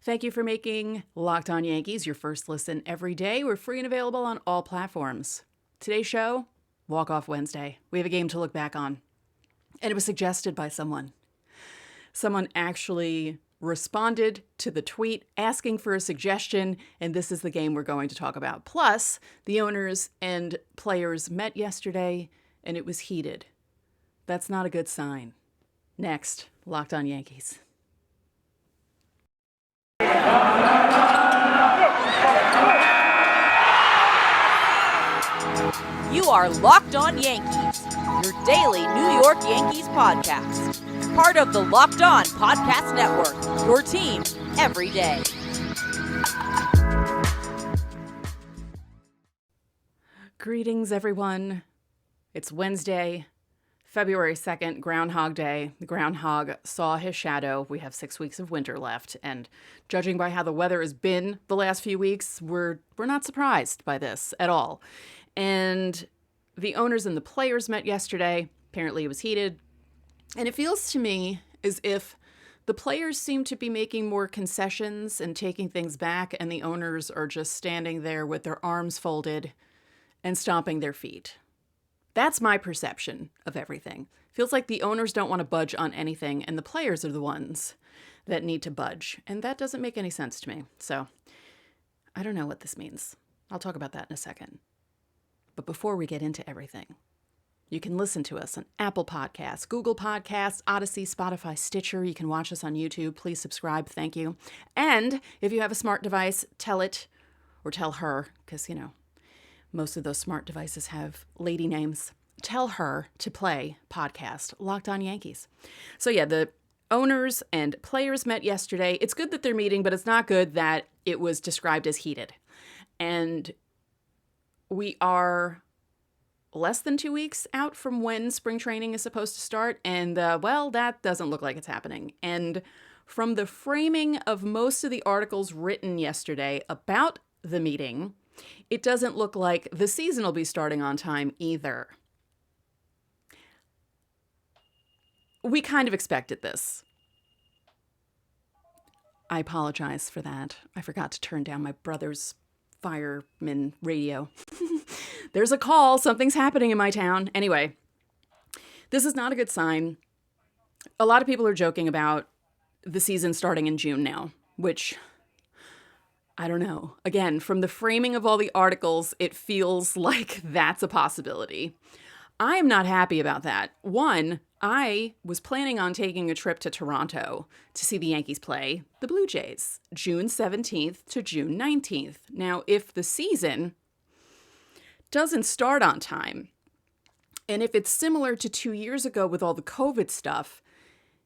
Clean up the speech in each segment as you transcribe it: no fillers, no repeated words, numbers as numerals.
Thank you for making Locked On Yankees your first listen every day. We're free and available on all platforms. Today's show, Walk-Off Wednesday. We have a game to look back on. And it was suggested by someone. Someone actually responded to the tweet asking for a suggestion, and this is the game we're going to talk about. Plus, the owners and players met yesterday, and it was heated. That's not a good sign. Next, Locked On Yankees. You are Locked On Yankees, your daily New York Yankees podcast. Part of the Locked On Podcast Network, your team every day. Greetings, everyone. It's Wednesday, February 2nd, Groundhog Day. The groundhog saw his shadow. We have 6 weeks of winter left, and judging by how the weather has been the last few weeks, we're not surprised by this at all. And the owners and the players met yesterday. Apparently it was heated. And it feels to me as if the players seem to be making more concessions and taking things back, and the owners are just standing there with their arms folded and stomping their feet. That's my perception of everything. Feels like the owners don't want to budge on anything, and the players are the ones that need to budge. And that doesn't make any sense to me. So I don't know what this means. I'll talk about that in a second. But before we get into everything, you can listen to us on Apple Podcasts, Google Podcasts, Odyssey, Spotify, Stitcher. You can watch us on YouTube. Please subscribe. Thank you. And if you have a smart device, tell it or tell her, because, most of those smart devices have lady names. Tell her to play podcast Locked On Yankees. So yeah, the owners and players met yesterday. It's good that they're meeting, but it's not good that it was described as heated. And we are less than 2 weeks out from when spring training is supposed to start. And, that doesn't look like it's happening. And from the framing of most of the articles written yesterday about the meeting, it doesn't look like the season will be starting on time either. We kind of expected this. I apologize for that. I forgot to turn down my brother's fireman radio. There's a call. Something's happening in my town. Anyway, this is not a good sign. A lot of people are joking about the season starting in June now, which I don't know. Again, from the framing of all the articles, it feels like that's a possibility. I am not happy about that. One, I was planning on taking a trip to Toronto to see the Yankees play the Blue Jays, June 17th to June 19th. Now, if the season doesn't start on time, and if it's similar to 2 years ago with all the COVID stuff,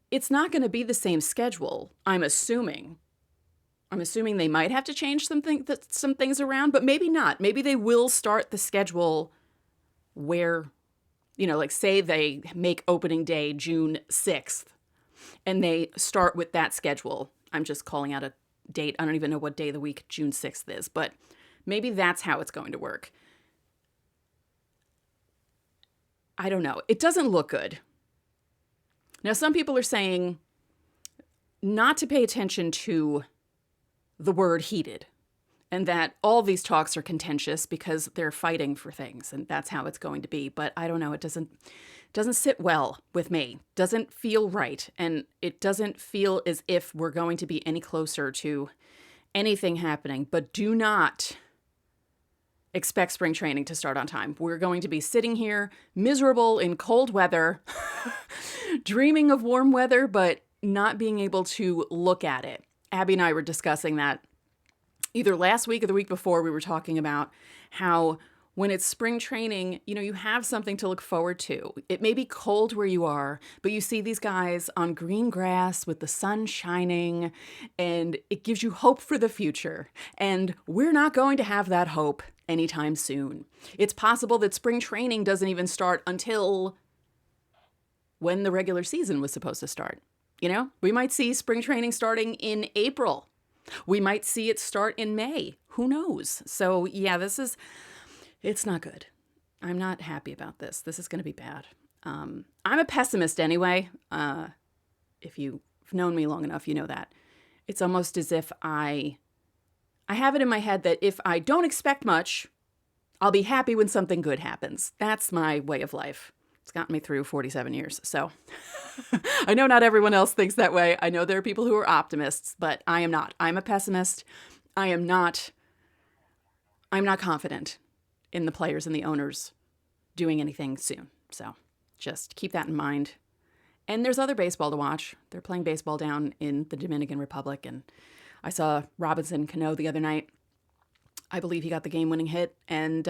it's not going to be the same schedule, I'm assuming. I'm assuming they might have to change some things around, but maybe not. Maybe they will start the schedule where, like say they make opening day June 6th and they start with that schedule. I'm just calling out a date. I don't even know what day of the week June 6th is, but maybe that's how it's going to work. I don't know. It doesn't look good. Now, some people are saying not to pay attention to the word heated, and that all these talks are contentious because they're fighting for things, and that's how it's going to be. But I don't know, it doesn't sit well with me. Doesn't feel right, and it doesn't feel as if we're going to be any closer to anything happening. But do not expect spring training to start on time. We're going to be sitting here miserable in cold weather, dreaming of warm weather, but not being able to look at it. Abby and I were discussing that either last week or the week before. We were talking about how when it's spring training, you have something to look forward to. It may be cold where you are, but you see these guys on green grass with the sun shining, and it gives you hope for the future. And we're not going to have that hope anytime soon. It's possible that spring training doesn't even start until when the regular season was supposed to start. We might see spring training starting in April. We might see it start in May. Who knows? So yeah, it's not good. I'm not happy about this. This is going to be bad. I'm a pessimist anyway. If you've known me long enough, you know that. It's almost as if I have it in my head that if I don't expect much, I'll be happy when something good happens. That's my way of life. It's gotten me through 47 years. So I know not everyone else thinks that way. I know there are people who are optimists, but I am not. I'm a pessimist. I'm not confident in the players and the owners doing anything soon. So just keep that in mind. And there's other baseball to watch. They're playing baseball down in the Dominican Republic. And I saw Robinson Cano the other night. I believe he got the game-winning hit. And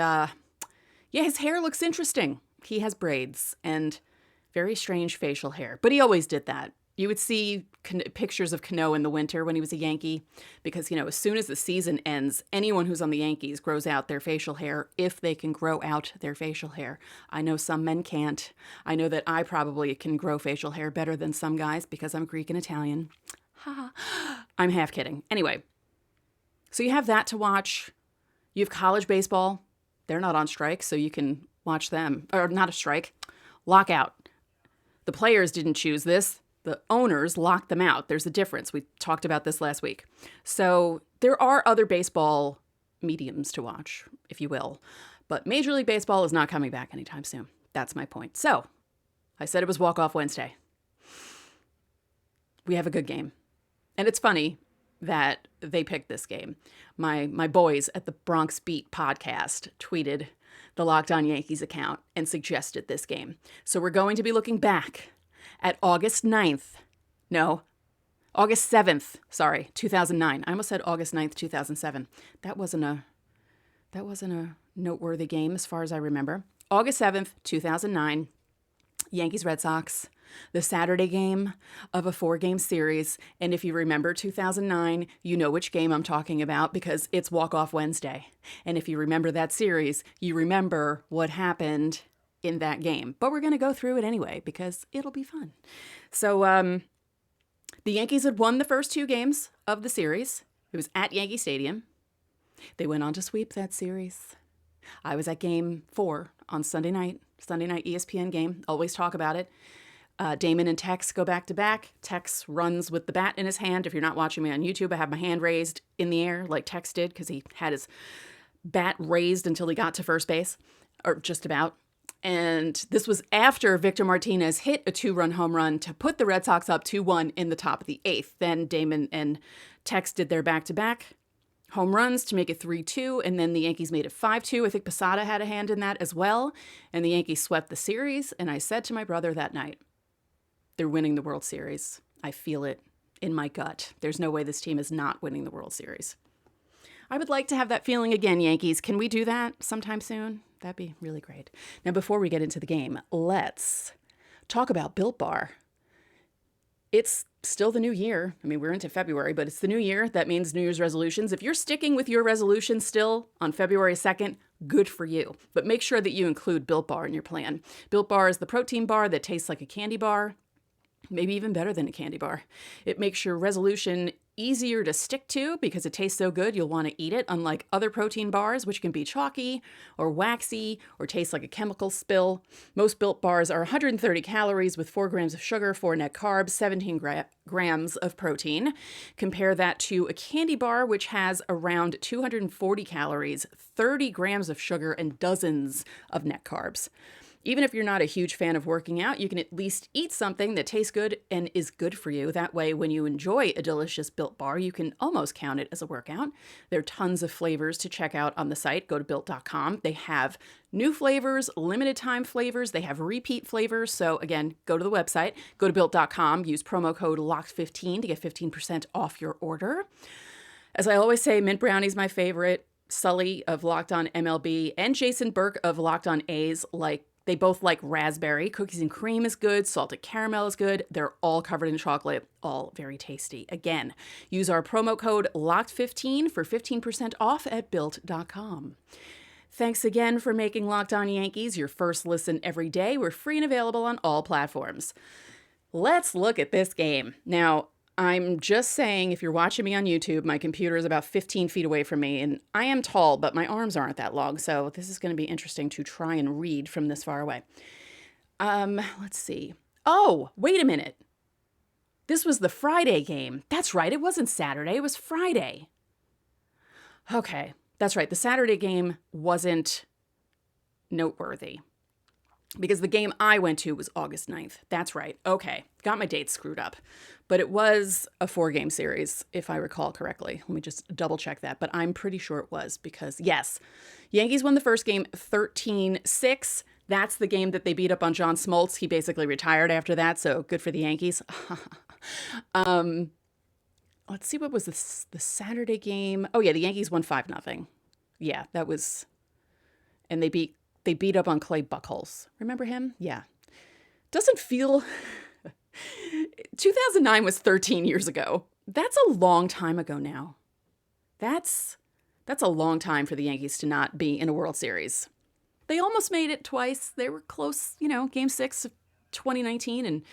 his hair looks interesting. He has braids and very strange facial hair. But he always did that. You would see pictures of Cano in the winter when he was a Yankee because, as soon as the season ends, anyone who's on the Yankees grows out their facial hair if they can grow out their facial hair. I know some men can't. I know that I probably can grow facial hair better than some guys because I'm Greek and Italian. I'm half kidding. Anyway, so you have that to watch. You have college baseball. They're not on strike, so you can watch them. Or not a strike, lockout. The players didn't choose this. The owners locked them out. There's a difference. We talked about this last week. So there are other baseball mediums to watch, if you will. But Major League Baseball is not coming back anytime soon. That's my point. So I said it was Walk-Off Wednesday. We have a good game. And it's funny that they picked this game. My boys at the Bronx Beat Podcast tweeted the Locked On Yankees account and suggested this game. So we're going to be looking back at August 7th, 2009. I almost said August 9th, 2007. That wasn't a noteworthy game as far as I remember. August 7th, 2009, Yankees Red Sox, the Saturday game of a 4-game series. And if you remember 2009, you know which game I'm talking about because it's Walk-Off Wednesday. And if you remember that series, you remember what happened in that game. But we're going to go through it anyway because it'll be fun. So the Yankees had won the first 2 games of the series. It was at Yankee Stadium. They went on to sweep that series. I was at game 4 on Sunday night ESPN game. Always talk about it. Damon and Tex go back to back. Tex runs with the bat in his hand. If you're not watching me on YouTube, I have my hand raised in the air like Tex did because he had his bat raised until he got to first base, or just about. And this was after Victor Martinez hit a 2-run home run to put the Red Sox up 2-1 in the top of the 8th. Then Damon and Tex did their back-to-back home runs to make it 3-2, and then the Yankees made it 5-2. I think Posada had a hand in that as well, and the Yankees swept the series. And I said to my brother that night, they're winning the World Series. I feel it in my gut. There's no way this team is not winning the World Series. I would like to have that feeling again, Yankees. Can we do that sometime soon? That'd be really great. Now, before we get into the game, let's talk about Built Bar. It's still the new year. I mean, we're into February, but it's the new year. That means New Year's resolutions. If you're sticking with your resolution still on February 2nd, good for you. But make sure that you include Built Bar in your plan. Built Bar is the protein bar that tastes like a candy bar. Maybe even better than a candy bar. It makes your resolution easier to stick to because it tastes so good you'll want to eat it, unlike other protein bars, which can be chalky or waxy or taste like a chemical spill. Most Built Bars are 130 calories with 4 grams of sugar, 4 net carbs, 17 grams of protein. Compare that to a candy bar, which has around 240 calories, 30 grams of sugar, and dozens of net carbs. Even if you're not a huge fan of working out, you can at least eat something that tastes good and is good for you. That way, when you enjoy a delicious Built Bar, you can almost count it as a workout. There are tons of flavors to check out on the site. Go to Built.com. They have new flavors, limited time flavors. They have repeat flavors. So again, go to the website, go to Built.com, use promo code LOCKED15 to get 15% off your order. As I always say, mint brownie's my favorite. Sully of Locked On MLB and Jason Burke of Locked On A's they both like raspberry. Cookies and cream is good. Salted caramel is good. They're all covered in chocolate. All very tasty. Again, use our promo code LOCKED15 for 15% off at Built.com. Thanks again for making Locked On Yankees your first listen every day. We're free and available on all platforms. Let's look at this game. Now, I'm just saying, if you're watching me on YouTube, my computer is about 15 feet away from me, and I am tall, but my arms aren't that long, so this is going to be interesting to try and read from this far away. Let's see. Oh, wait a minute. This was the Friday game. That's right. It wasn't Saturday. It was Friday. Okay. That's right. The Saturday game wasn't noteworthy because the game I went to was August 9th. That's right. Okay. Got my dates screwed up. But it was a 4-game series, if I recall correctly. Let me just double check that. But I'm pretty sure it was because, yes, Yankees won the first game 13-6. That's the game that they beat up on John Smoltz. He basically retired after that, so good for the Yankees. Let's see, what was the Saturday game? Oh, yeah, the Yankees won 5-0. Yeah, that was... And they beat up on Clay Buchholz. Remember him? Yeah. Doesn't feel... 2009 was 13 years ago. That's a long time ago now. That's a long time for the Yankees to not be in a World Series. They almost made it twice. They were close, Game 6 of 2019 and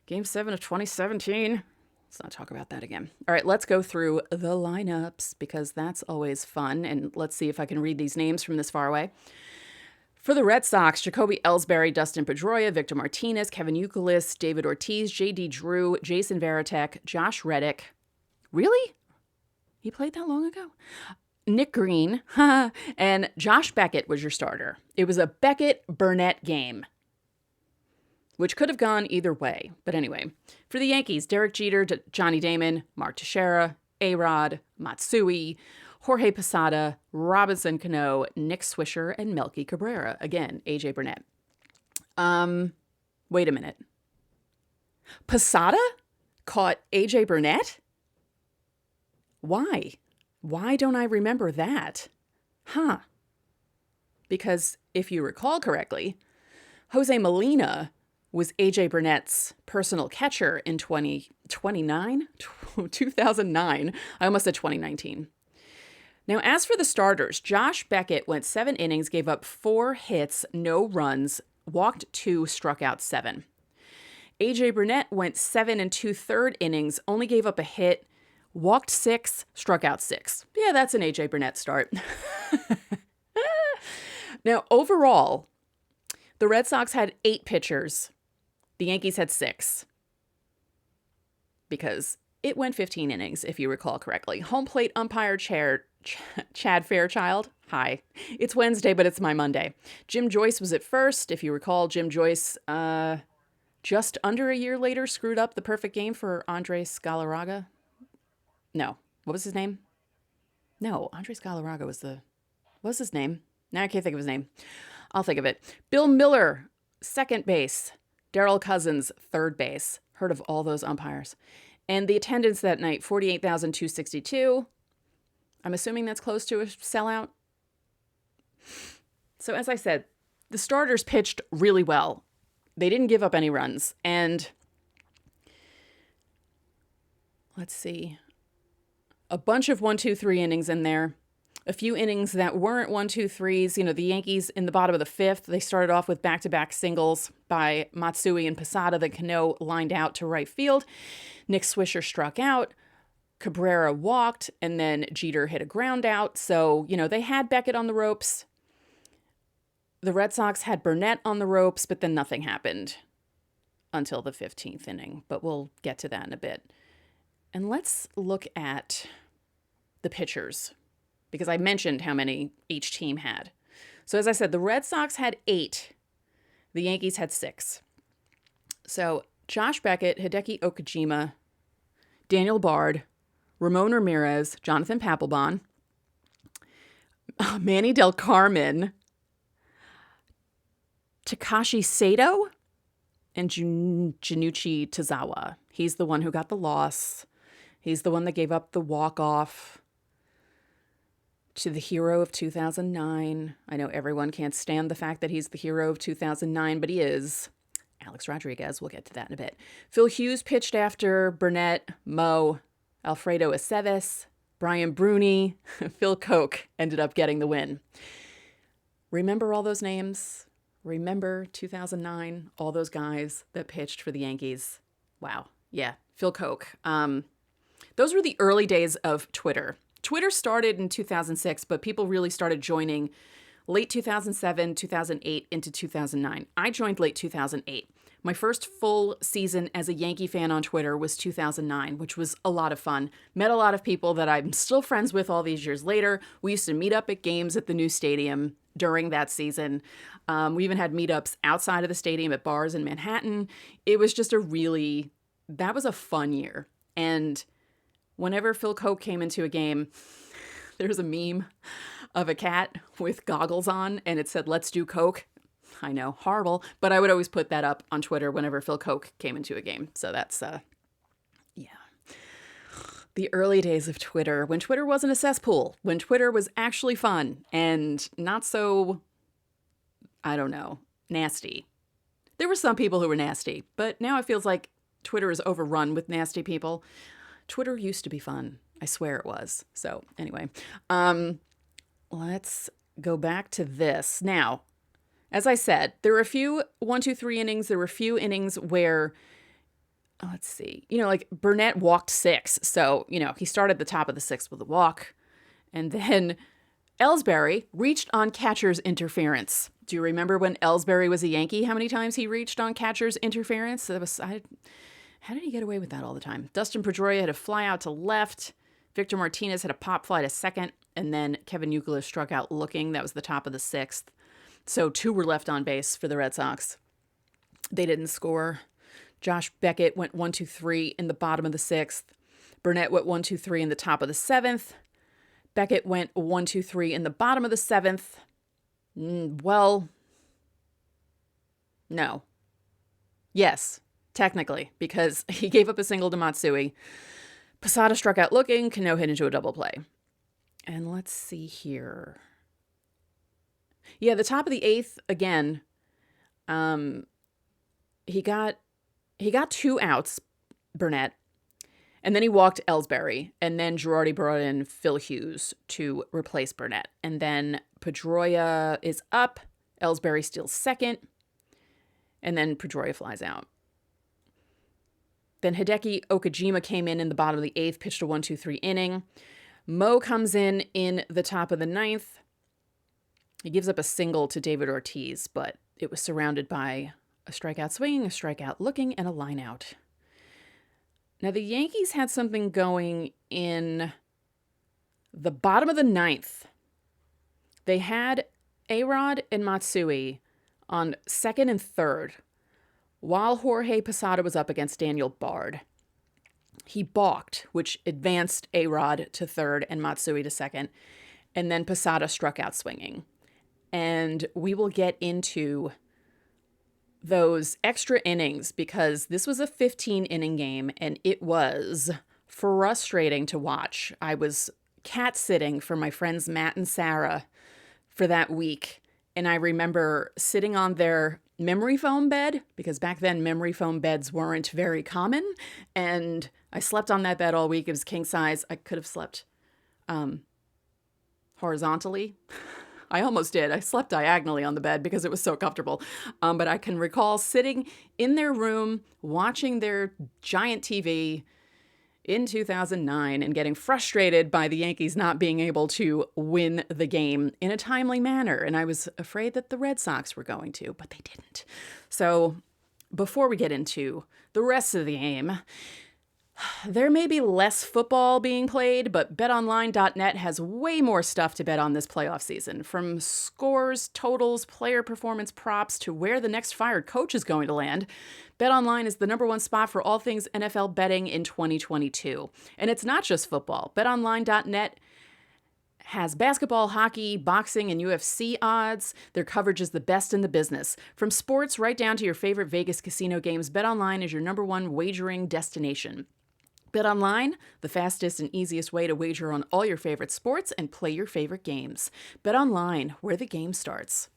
Game 7 of 2017. Let's not talk about that again. All right, let's go through the lineups because that's always fun. And let's see if I can read these names from this far away. For the Red Sox, Jacoby Ellsbury, Dustin Pedroia, Victor Martinez, Kevin Youkilis, David Ortiz, J.D. Drew, Jason Varitek, Josh Reddick. Really? He played that long ago? Nick Green, and Josh Beckett was your starter. It was a Beckett-Burnett game, which could have gone either way. But anyway, for the Yankees, Derek Jeter, Johnny Damon, Mark Teixeira, A-Rod, Matsui, Jorge Posada, Robinson Cano, Nick Swisher, and Melky Cabrera. Again, A.J. Burnett. Wait a minute. Posada caught A.J. Burnett? Why? Why don't I remember that? Because if you recall correctly, Jose Molina was A.J. Burnett's personal catcher in 2009. I almost said 2019. Now, as for the starters, Josh Beckett went 7 innings, gave up 4 hits, no runs, walked 2, struck out 7. A.J. Burnett went 7 2/3 innings, only gave up a hit, walked 6, struck out 6. Yeah, that's an A.J. Burnett start. Now, overall, the Red Sox had 8 pitchers. The Yankees had 6. Because it went 15 innings, if you recall correctly. Home plate umpire Chad Fairchild. Hi. It's Wednesday, but it's my Monday. Jim Joyce was at first. If you recall, Jim Joyce, just under a year later, screwed up the perfect game for Andres Galarraga. No. What was his name? No, Andres Galarraga was what was his name? Now I can't think of his name. I'll think of it. Bill Miller, second base. Darrell Cousins, third base. Heard of all those umpires. And the attendance that night, 48,262. I'm assuming that's close to a sellout. So as I said, the starters pitched really well. They didn't give up any runs. And let's see. A bunch of 1-2-3 innings in there. A few innings that weren't 1-2-3s. The Yankees in the bottom of the 5th, they started off with back-to-back singles by Matsui and Posada. Then Cano lined out to right field. Nick Swisher struck out. Cabrera walked, and then Jeter hit a ground out. So, they had Beckett on the ropes. The Red Sox had Burnett on the ropes, but then nothing happened until the 15th inning. But we'll get to that in a bit. And let's look at the pitchers, because I mentioned how many each team had. So as I said, the Red Sox had 8. The Yankees had 6. So Josh Beckett, Hideki Okajima, Daniel Bard, Ramon Ramirez, Jonathan Papelbon, Manny Del Carmen, Takashi Sato, and Junichi Tozawa. He's the one who got the loss. He's the one that gave up the walk-off to the hero of 2009. I know everyone can't stand the fact that he's the hero of 2009, but he is. Alex Rodriguez, we'll get to that in a bit. Phil Hughes pitched after Burnett, Mo, Alfredo Aceves, Brian Bruni, Phil Koch ended up getting the win. Remember all those names? Remember 2009? All those guys that pitched for the Yankees? Wow. Yeah, Phil Koch. Those were the early days of Twitter. Twitter started in 2006, but people really started joining late 2007, 2008 into 2009. I joined late 2008. My first full season as a Yankee fan on Twitter was 2009, which was a lot of fun. Met a lot of people that I'm still friends with all these years later. We used to meet up at games at the new stadium during that season. We even had meetups outside of the stadium at bars in Manhattan. It was just that was a fun year. And whenever Phil Koch came into a game, there's a meme of a cat with goggles on and it said, "Let's do Coke." I know, horrible, but I would always put that up on Twitter whenever Phil Koch came into a game. So that's, yeah. The early days of Twitter, when Twitter wasn't a cesspool, when Twitter was actually fun and not so, I don't know, nasty. There were some people who were nasty, but now it feels like Twitter is overrun with nasty people. Twitter used to be fun. I swear it was. So anyway, let's go back to this. Now, as I said, there were a few 1, 2, 3 innings. There were a few innings where, let's see, like Burnett walked 6. So, he started the top of the 6th with a walk. And then Ellsbury reached on catcher's interference. Do you remember when Ellsbury was a Yankee, how many times he reached on catcher's interference? How did he get away with that all the time? Dustin Pedroia had a fly out to left. Victor Martinez had a pop fly to second. And then Kevin Youkilis struck out looking. That was the top of the 6th. So 2 were left on base for the Red Sox. They didn't score. Josh Beckett went 1, 2, 3 in the bottom of the 6th. Burnett went 1, 2, 3 in the top of the 7th. Beckett went 1, 2, 3 in the bottom of the 7th. Well, no. Yes, technically, because he gave up a single to Matsui. Posada struck out looking, Cano hit into a double play. And let's see here. Yeah, the top of the 8th, again, he got 2 outs, Burnett, and then he walked Ellsbury, and then Girardi brought in Phil Hughes to replace Burnett. And then Pedroia is up, Ellsbury steals second, and then Pedroia flies out. Then Hideki Okajima came in the bottom of the 8th, pitched a 1, 2, 3 inning. Mo comes in the top of the 9th. He gives up a single to David Ortiz, but it was surrounded by a strikeout swinging, a strikeout looking, and a line out. Now, the Yankees had something going in the bottom of the 9th. They had A-Rod and Matsui on 2nd and 3rd, while Jorge Posada was up against Daniel Bard. He balked, which advanced A-Rod to 3rd and Matsui to 2nd, and then Posada struck out swinging. And we will get into those extra innings because this was a 15-inning game and it was frustrating to watch. I was cat sitting for my friends Matt and Sarah for that week. And I remember sitting on their memory foam bed because back then memory foam beds weren't very common. And I slept on that bed all week. It was king size. I could have slept horizontally. I almost did. I slept diagonally on the bed because it was so comfortable. But I can recall sitting in their room, watching their giant TV in 2009 and getting frustrated by the Yankees not being able to win the game in a timely manner. And I was afraid that the Red Sox were going to, but they didn't. So before we get into the rest of the game, there may be less football being played, but betonline.net has way more stuff to bet on this playoff season. From scores, totals, player performance props, to where the next fired coach is going to land, BetOnline is the #1 spot for all things NFL betting in 2022. And it's not just football. BetOnline.net has basketball, hockey, boxing, and UFC odds. Their coverage is the best in the business. From sports right down to your favorite Vegas casino games, BetOnline is your #1 wagering destination. BetOnline, the fastest and easiest way to wager on all your favorite sports and play your favorite games. BetOnline, where the game starts.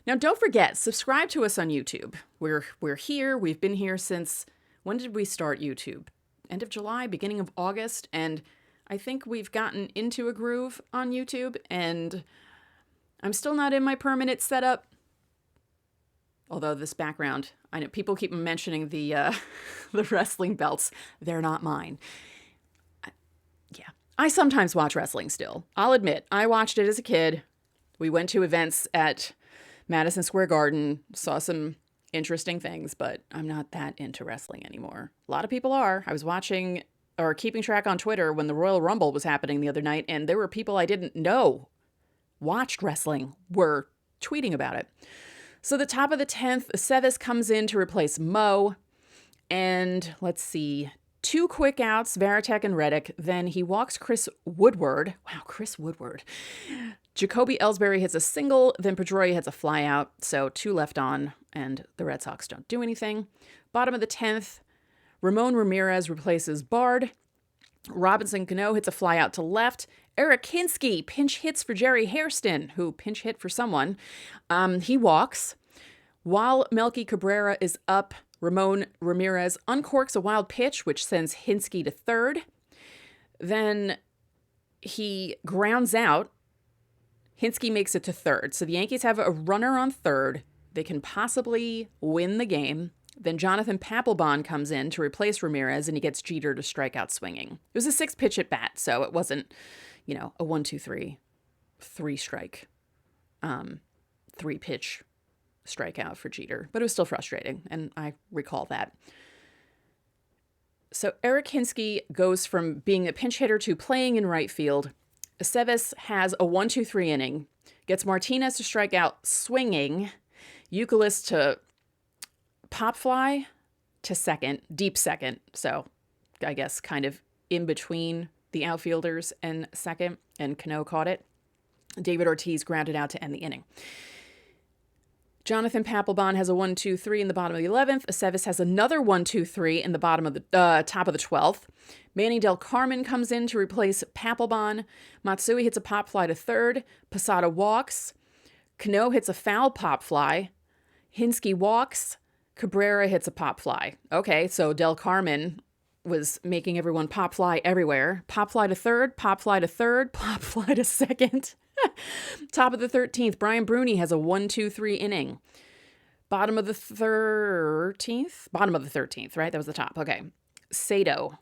Now, don't forget, subscribe to us on YouTube. We're here. We've been here since, when did we start YouTube? End of July, beginning of August, and I think we've gotten into a groove on YouTube, and I'm still not in my permanent setup. Although this background, I know people keep mentioning the the wrestling belts. They're not mine. I sometimes watch wrestling still. I'll admit, I watched it as a kid. We went to events at Madison Square Garden, saw some interesting things, but I'm not that into wrestling anymore. A lot of people are. I was watching or keeping track on Twitter when the Royal Rumble was happening the other night, and there were people I didn't know watched wrestling were tweeting about it. So the top of the 10th, Sevis comes in to replace Mo. And let's see, 2 quick outs, Varitek and Reddick. Then he walks Chris Woodward. Wow, Chris Woodward. Jacoby Ellsbury hits a single, then Pedroia hits a fly out. So 2 left on, and the Red Sox don't do anything. Bottom of the 10th, Ramon Ramirez replaces Bard. Robinson Cano hits a fly out to left. Eric Hinsky pinch hits for Jerry Hairston, who pinch hit for someone. He walks. While Melky Cabrera is up, Ramon Ramirez uncorks a wild pitch, which sends Hinsky to third. Then he grounds out. Hinsky makes it to third. So the Yankees have a runner on third. They can possibly win the game. Then Jonathan Papelbon comes in to replace Ramirez, and he gets Jeter to strike out swinging. It was a 6-pitch at bat, so it wasn't, a 1-2-3, 3-strike, 3-pitch strikeout for Jeter. But it was still frustrating, and I recall that. So Eric Hinsky goes from being a pinch hitter to playing in right field. Sevis has a 1-2-3 inning, gets Martinez to strike out swinging, Youkilis to pop fly to second, deep second. So I guess kind of in between the outfielders and second, and Cano caught it. David Ortiz grounded out to end the inning. Jonathan Papelbon has a 1-2-3 in the bottom of the 11th. Aceves has another 1-2-3 in the bottom of the top of the 12th. Manny Del Carmen comes in to replace Papelbon. Matsui hits a pop fly to third. Posada walks. Cano hits a foul pop fly. Hinsky walks. Cabrera hits a pop fly. Okay, so Del Carmen was making everyone pop fly everywhere. Pop fly to third, pop fly to third, pop fly to second. Top of the 13th, Brian Bruni has a 1-2-3 inning. Bottom of the 13th, right? That was the top. Okay. Sato.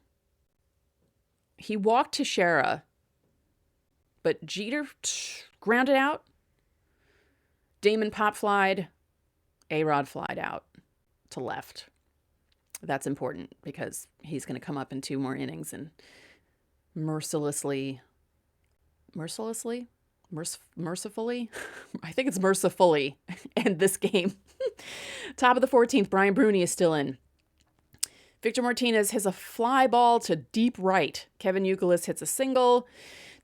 He walked Teixeira, but Jeter grounded out. Damon pop flied. A-Rod flied out to left. That's important because he's going to come up in 2 more innings and mercifully, I think it's mercifully end this game. Top of the 14th, Brian Bruni is still in. Victor Martinez hits a fly ball to deep right. Kevin Youkilis hits a single.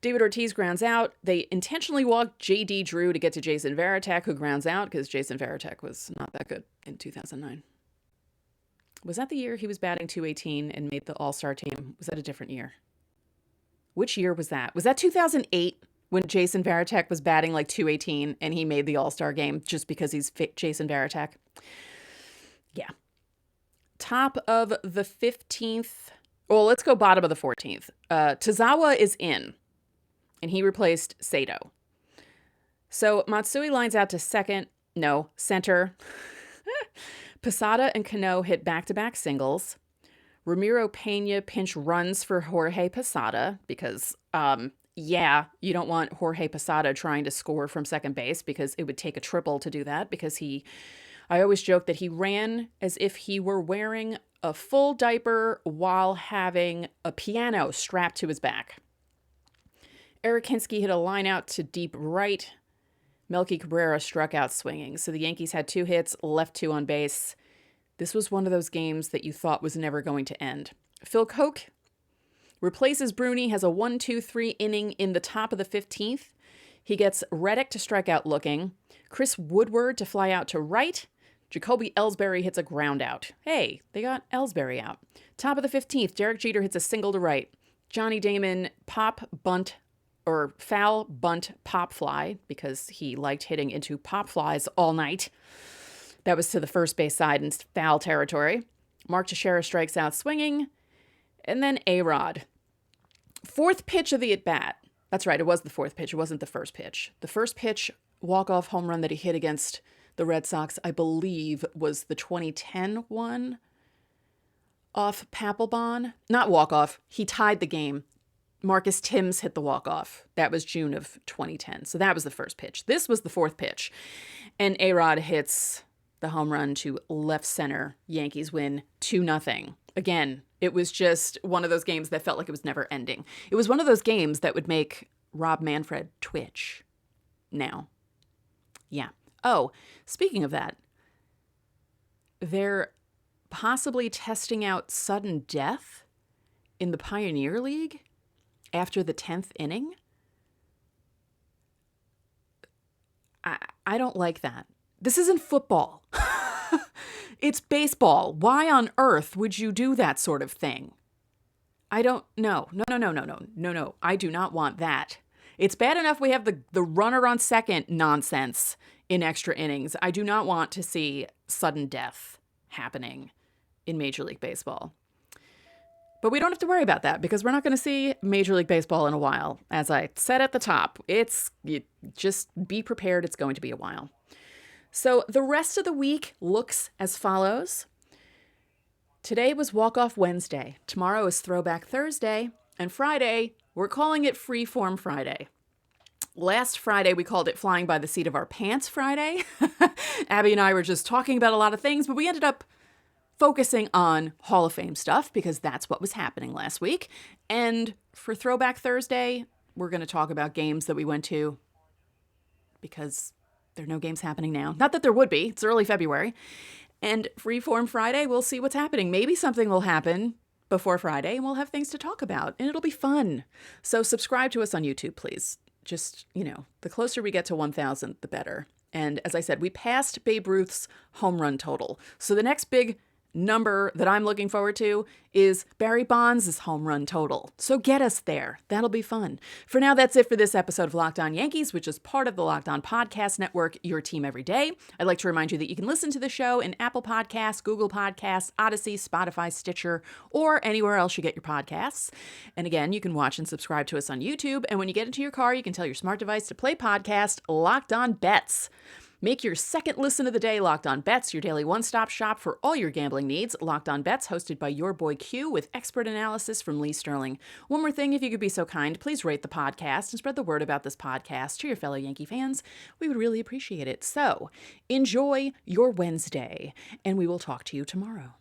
David Ortiz grounds out. They intentionally walked J.D. Drew to get to Jason Varitek, who grounds out because Jason Varitek was not that good in 2009. Was that the year he was batting .218 and made the All-Star team? Was that a different year? Which year was that? Was that 2008 when Jason Varitek was batting like .218 and he made the All-Star game just because he's Jason Varitek? Yeah. Top of the 15th. Well, let's go bottom of the 14th. Tozawa is in, and he replaced Sato. So Matsui lines out to center. Posada and Cano hit back-to-back singles. Ramiro Pena pinch runs for Jorge Posada because, you don't want Jorge Posada trying to score from second base because it would take a triple to do that because I always joke that he ran as if he were wearing a full diaper while having a piano strapped to his back. Eric Hinsky hit a line out to deep right. Melky Cabrera struck out swinging. So the Yankees had 2 hits, left 2 on base. This was one of those games that you thought was never going to end. Phil Koch replaces Bruni, has a 1-2-3 inning in the top of the 15th. He gets Reddick to strike out looking. Chris Woodward to fly out to right. Jacoby Ellsbury hits a ground out. Hey, they got Ellsbury out. Top of the 15th, Derek Jeter hits a single to right. Johnny Damon foul bunt pop fly because he liked hitting into pop flies all night. That was to the first base side in foul territory. Mark Teixeira strikes out swinging. And then A-Rod. 4th pitch of the at-bat. That's right, it was the 4th pitch. It wasn't the first pitch. The first pitch, walk-off home run that he hit against the Red Sox, I believe, was the 2010 one off Papelbon. Not walk-off. He tied the game. Marcus Timms hit the walk-off. That was June of 2010. So that was the first pitch. This was the 4th pitch. And A-Rod hits the home run to left center. Yankees win 2-0. Again, it was just one of those games that felt like it was never ending. It was one of those games that would make Rob Manfred twitch now. Yeah. Oh, speaking of that, they're possibly testing out sudden death in the Pioneer League after the 10th inning. I don't like that. This isn't football. It's baseball. Why on earth would you do that sort of thing? I don't know. No. I do not want that. It's bad enough we have the runner on second nonsense in extra innings. I do not want to see sudden death happening in Major League Baseball. But we don't have to worry about that because we're not going to see Major League Baseball in a while. As I said at the top, just be prepared. It's going to be a while. So the rest of the week looks as follows. Today was Walk-Off Wednesday. Tomorrow is Throwback Thursday. And Friday, we're calling it Freeform Friday. Last Friday, we called it Flying by the Seat of Our Pants Friday. Abby and I were just talking about a lot of things, but we ended up focusing on Hall of Fame stuff because that's what was happening last week. And for Throwback Thursday, we're going to talk about games that we went to because there are no games happening now. Not that there would be. It's early February. And Freeform Friday, we'll see what's happening. Maybe something will happen before Friday and we'll have things to talk about and it'll be fun. So subscribe to us on YouTube, please. Just, the closer we get to 1,000, the better. And as I said, we passed Babe Ruth's home run total. So the next big number that I'm looking forward to is Barry Bonds' home run total. So get us there. That'll be fun. For now, that's it for this episode of Locked On Yankees, which is part of the Locked On Podcast Network, your team every day. I'd like to remind you that you can listen to the show in Apple Podcasts, Google Podcasts, Odyssey, Spotify, Stitcher, or anywhere else you get your podcasts. And again, you can watch and subscribe to us on YouTube. And when you get into your car, you can tell your smart device to play podcast Locked On Bets. Make your second listen of the day Locked On Bets, your daily one-stop shop for all your gambling needs. Locked On Bets, hosted by your boy Q, with expert analysis from Lee Sterling. One more thing, if you could be so kind, please rate the podcast and spread the word about this podcast to your fellow Yankee fans. We would really appreciate it. So, enjoy your Wednesday, and we will talk to you tomorrow.